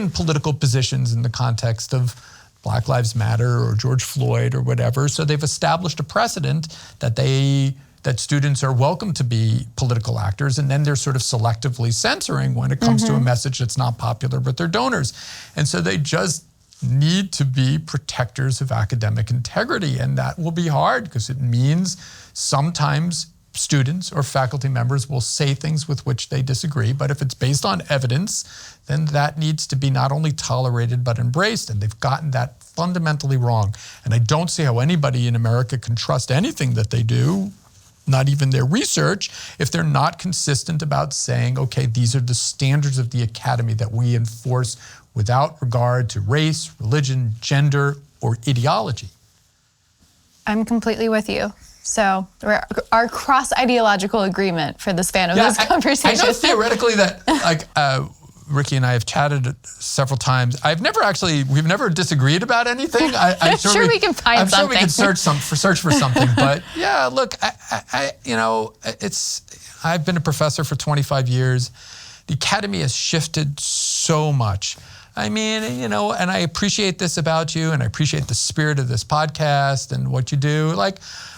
political positions in the context of Black Lives Matter or George Floyd or whatever. So they've established a precedent that students are welcome to be political actors, and then they're sort of selectively censoring when it comes to a message that's not popular with their donors. And so they just need to be protectors of academic integrity, and that will be hard because it means sometimes students or faculty members will say things with which they disagree, but if it's based on evidence, then that needs to be not only tolerated but embraced, and they've gotten that fundamentally wrong. And I don't see how anybody in America can trust anything that they do, not even their research, if they're not consistent about saying, okay, these are the standards of the academy that we enforce without regard to race, religion, gender, or ideology. I'm completely with you. So our cross-ideological agreement for the span of this conversation. I know theoretically that Rikki and I have chatted several times. We've never disagreed about anything. I'm sure we can find something. I'm sure we can search for something. But yeah, look, I've been a professor for 25 years. The academy has shifted so much. I mean, and I appreciate this about you, and I appreciate the spirit of this podcast and what you do.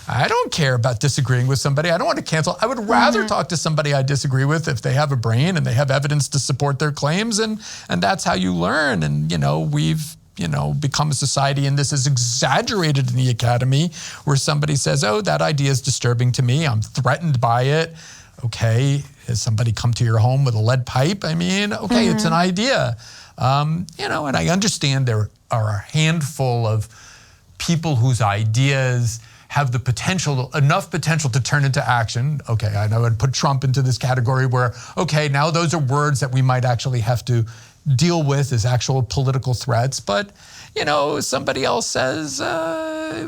I don't care about disagreeing with somebody. I don't want to cancel. I would rather talk to somebody I disagree with if they have a brain and they have evidence to support their claims, and that's how you learn. And, we've, become a society, and this is exaggerated in the academy, where somebody says, oh, that idea is disturbing to me. I'm threatened by it. Okay, has somebody come to your home with a lead pipe? I mean, okay, it's an idea. And I understand there are a handful of people whose ideas have the enough potential to turn into action. Okay, I know I'd put Trump into this category where, okay, now those are words that we might actually have to deal with as actual political threats. But, somebody else says,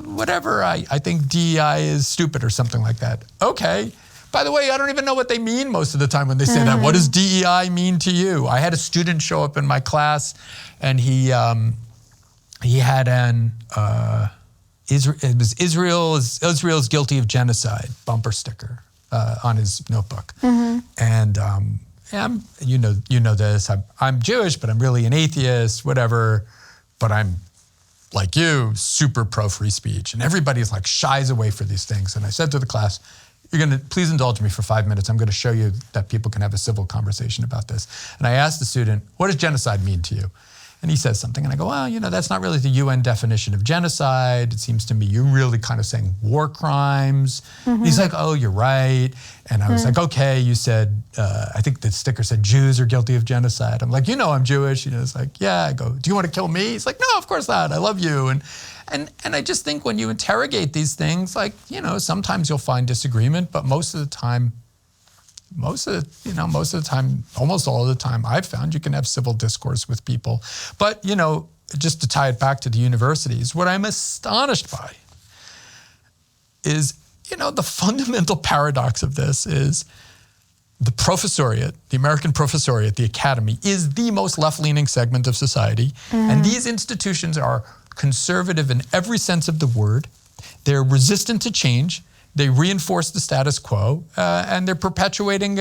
whatever, I think DEI is stupid or something like that. Okay. By the way, I don't even know what they mean most of the time when they say that. What does DEI mean to you? I had a student show up in my class, and he had it was Israel's guilty of genocide bumper sticker on his notebook. And you know this. I'm Jewish, but I'm really an atheist, whatever. But I'm like you, super pro free speech, and everybody's shies away for these things. And I said to the class, you're going to please indulge me for 5 minutes. I'm going to show you that people can have a civil conversation about this. And I asked the student, what does genocide mean to you? And he says something, and I go, well, that's not really the UN definition of genocide. It seems to me you're really kind of saying war crimes. He's like, oh, you're right. And I was like, okay, you said, I think the sticker said Jews are guilty of genocide. I'm like, I'm Jewish. It's like, yeah. I go, do you want to kill me? He's like, no, of course not. I love you. And I just think when you interrogate these things, sometimes you'll find disagreement, but most of the time, almost all of the time, I've found you can have civil discourse with people. But, just to tie it back to the universities, what I'm astonished by is, the fundamental paradox of this is the professoriate, the American professoriate, the academy, is the most left-leaning segment of society. And these institutions are conservative in every sense of the word. They're resistant to change. They reinforce the status quo, and they're perpetuating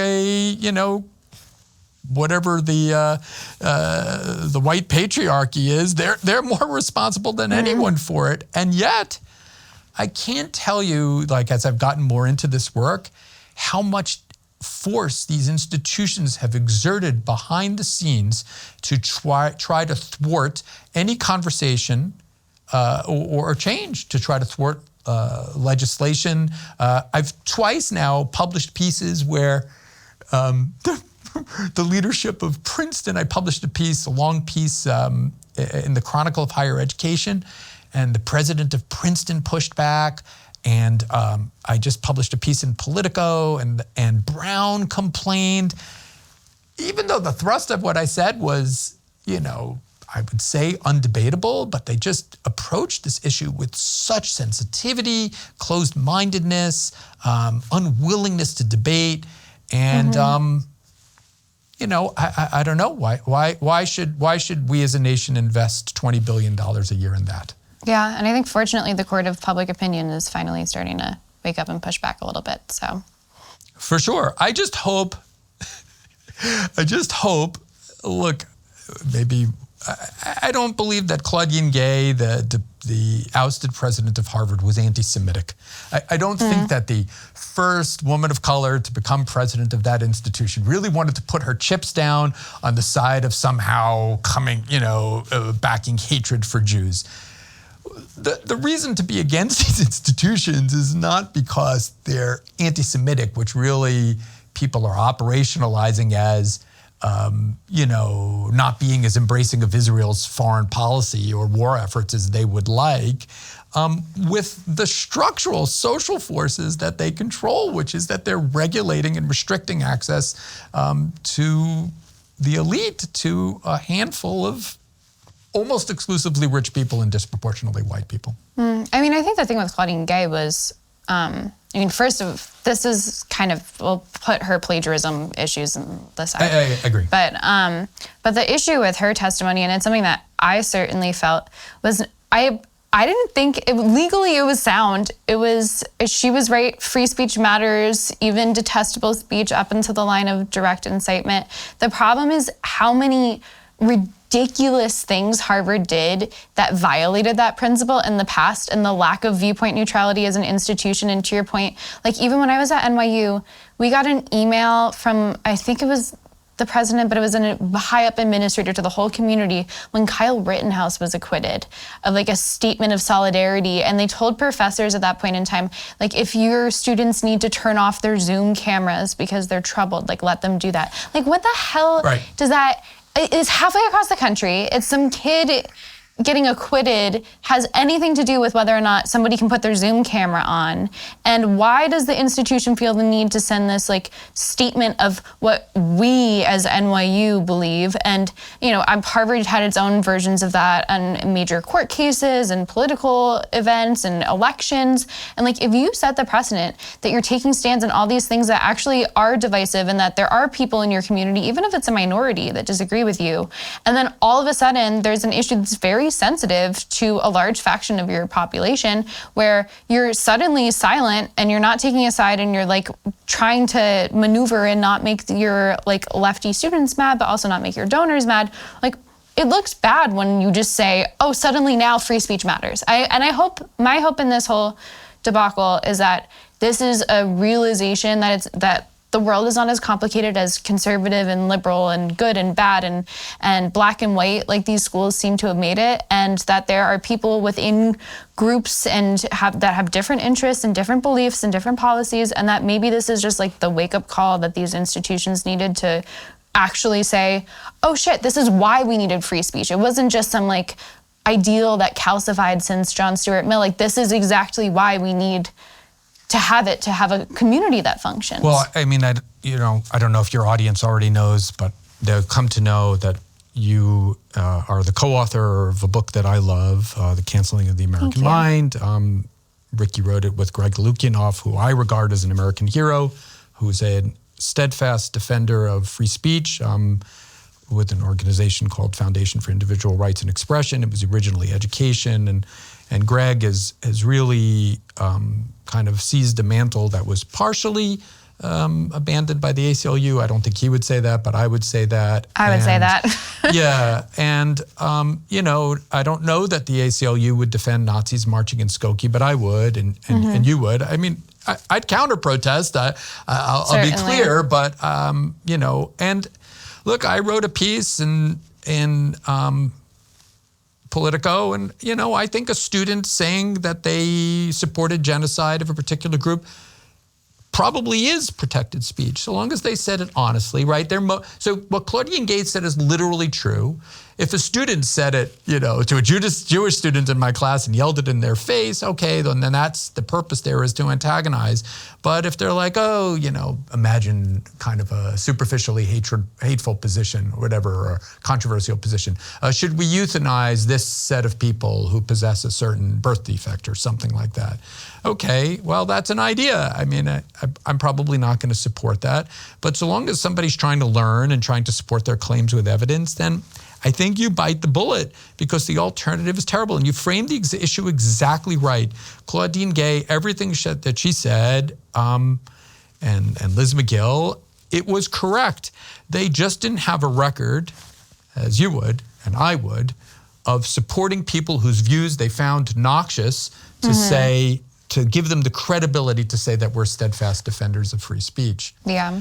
whatever the white patriarchy is. They're more responsible than anyone for it. And yet, I can't tell you, as I've gotten more into this work, how much force these institutions have exerted behind the scenes to try to thwart any conversation or change, to try to thwart legislation. I've twice now published pieces where the leadership of Princeton, I published a long piece in the Chronicle of Higher Education, and the president of Princeton pushed back. And I just published a piece in Politico, and Brown complained, even though the thrust of what I said was, I would say undebatable, but they just approached this issue with such sensitivity, closed-mindedness, unwillingness to debate, and I don't know why should we as a nation invest $20 billion a year in that? Yeah, and I think fortunately the court of public opinion is finally starting to wake up and push back a little bit. So, for sure, I just hope. Look, maybe I don't believe that Claudine Gay, the ousted president of Harvard, was anti-Semitic. I don't think that the first woman of color to become president of that institution really wanted to put her chips down on the side of somehow backing hatred for Jews. The reason to be against these institutions is not because they're anti-Semitic, which really people are operationalizing as not being as embracing of Israel's foreign policy or war efforts as they would like, with the structural social forces that they control, which is that they're regulating and restricting access to the elite, to a handful of almost exclusively rich people and disproportionately white people. I think the thing with Claudine Gay was, this is kind of, we'll put her plagiarism issues in the side. I agree. But the issue with her testimony, and it's something that I certainly felt, was I didn't think legally it was sound. She was right. Free speech matters, even detestable speech up until the line of direct incitement. The problem is how many ridiculous things Harvard did that violated that principle in the past, and the lack of viewpoint neutrality as an institution. And to your point, even when I was at NYU, we got an email from, I think it was the president, but it was a high up administrator to the whole community when Kyle Rittenhouse was acquitted, of a statement of solidarity. And they told professors at that point in time, if your students need to turn off their Zoom cameras because they're troubled, let them do that. What the hell does that? It's halfway across the country. It's some kid getting acquitted has anything to do with whether or not somebody can put their Zoom camera on. And why does the institution feel the need to send this statement of what we as NYU believe? And, Harvard had its own versions of that on major court cases and political events and elections. And if you set the precedent that you're taking stands on all these things that actually are divisive, and that there are people in your community, even if it's a minority, that disagree with you, and then all of a sudden there's an issue that's very sensitive to a large faction of your population, where you're suddenly silent and you're not taking a side, and you're trying to maneuver and not make your lefty students mad, but also not make your donors mad. It looks bad when you just say, oh, suddenly now free speech matters. My hope in this whole debacle is that this is a realization that the world is not as complicated as conservative and liberal and good and bad and black and white like these schools seem to have made it, and that there are people within groups that have different interests and different beliefs and different policies, and that maybe this is just the wake-up call that these institutions needed to actually say, oh shit, this is why we needed free speech. It wasn't just some ideal that calcified since John Stuart Mill. This is exactly why we need to have a community that functions. Well, I don't know if your audience already knows, but they'll come to know that you are the co-author of a book that I love, The Canceling of the American Mind. Rikki wrote it with Greg Lukianoff, who I regard as an American hero, who's a steadfast defender of free speech with an organization called Foundation for Individual Rights and Expression. It was originally education, and Greg has really kind of seized a mantle that was partially abandoned by the ACLU. I don't think he would say that, but I would say that. I would say that. Yeah, and I don't know that the ACLU would defend Nazis marching in Skokie, but I would, and you would. I'd counter-protest. I'll be clear, but and look, I wrote a piece in Politico. And, I think a student saying that they supported genocide of a particular group probably is protected speech, so long as they said it honestly, right? So what Claudine Gay said is literally true. If a student said it, to a Jewish student in my class and yelled it in their face, okay, then that's the purpose there is to antagonize. But if they're like, imagine kind of a superficially hateful position or whatever, or controversial position. Should we euthanize this set of people who possess a certain birth defect or something like that? Okay, well, that's an idea. I mean, I'm probably not going to support that. But so long as somebody's trying to learn and trying to support their claims with evidence, then I think you bite the bullet, because the alternative is terrible. And you framed the issue exactly right. Claudine Gay, everything that she said, and Liz McGill, it was correct. They just didn't have a record, as you would and I would, of supporting people whose views they found noxious to say, to give them the credibility to say that we're steadfast defenders of free speech. Yeah.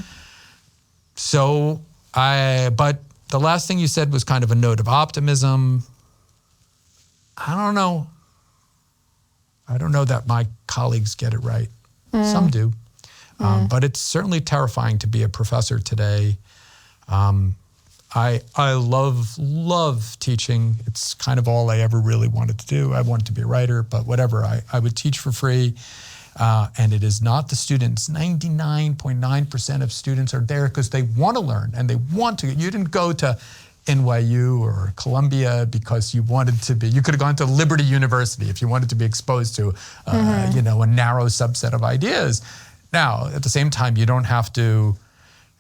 So but the last thing you said was kind of a note of optimism. I don't know. I don't know that my colleagues get it right. Some do. But it's certainly terrifying to be a professor today. I love teaching. It's kind of all I ever really wanted to do. I wanted to be a writer, but whatever. I would teach for free. And it is not the students. 99.9% of students are there because they want to learn and they want to. You didn't go to NYU or Columbia because you wanted to be. You could have gone to Liberty University if you wanted to be exposed to, a narrow subset of ideas. Now, at the same time, you don't have to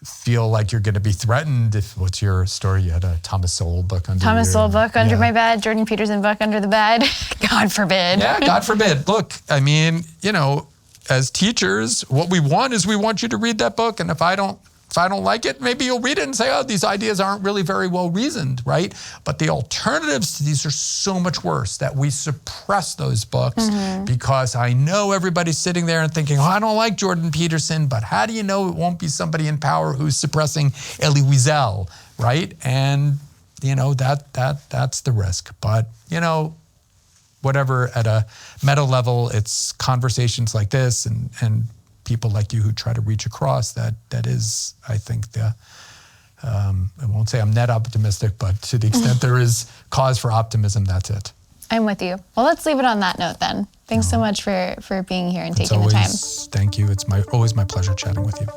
feel like you're going to be threatened. What's your story? You had a Thomas Sowell book under my bed, Jordan Peterson book under the bed. God forbid. Yeah, God forbid. Look, I mean, as teachers, what we want is we want you to read that book. And if I don't like it, maybe you'll read it and say, oh, these ideas aren't really very well reasoned, right? But the alternatives to these are so much worse, that we suppress those books because I know everybody's sitting there and thinking, oh, I don't like Jordan Peterson, but how do you know it won't be somebody in power who's suppressing Elie Wiesel, right? And, that's the risk. But, whatever, at a meta level, it's conversations like this and people like you who try to reach across, that is, I think, I won't say I'm net optimistic, but to the extent there is cause for optimism, that's it. I'm with you. Well, let's leave it on that note then. Thanks so much for being here and taking the time. Thank you. It's always my pleasure chatting with you.